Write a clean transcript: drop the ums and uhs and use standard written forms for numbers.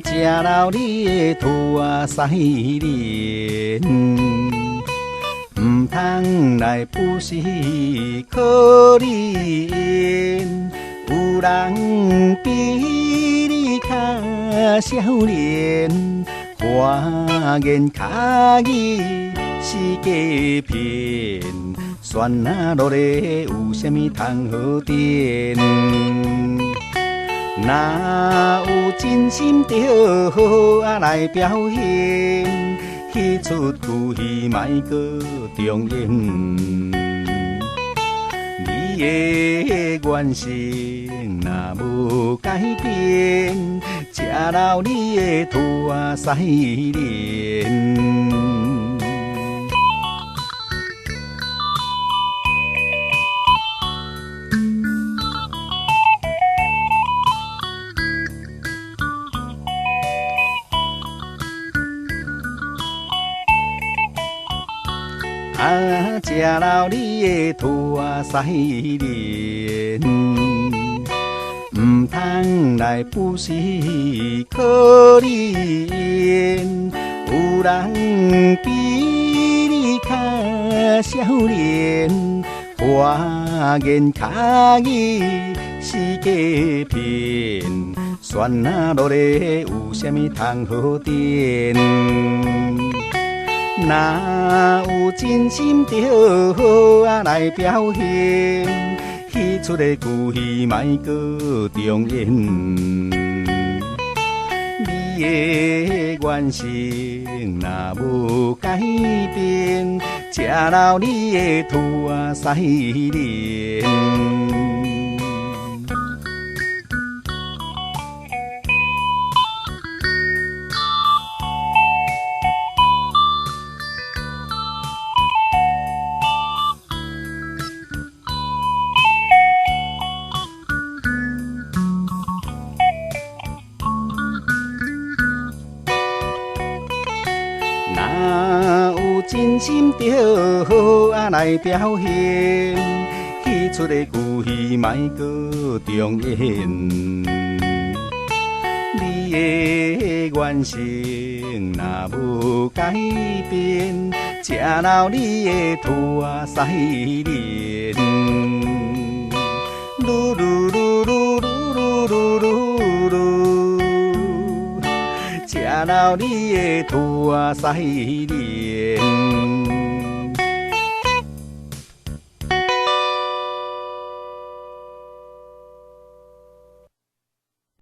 食到你的拖西莲，唔通来不是可怜，有人比你较少年，花言巧语是假骗，酸啊落来有啥物通好点？若有真心就好啊来表现，彼出句戏莫阁重演。你的原性若无改变，吃到你的拖西莲。食到你的拖西莲，唔通来不是可怜，有人比你较少年，花言巧语是假骗，酸啊落来有啥物通好点？若有真心就好啊来表现，彼出的句戏莫阁重演。你的原性若无改变，吃到你的拖西莲。真心就好啊来表现，彼出的句戏莫阁重演。你的原性若无改变，吃到你的拖西莲。噜噜噜噜噜噜噜噜，吃到你的拖西莲。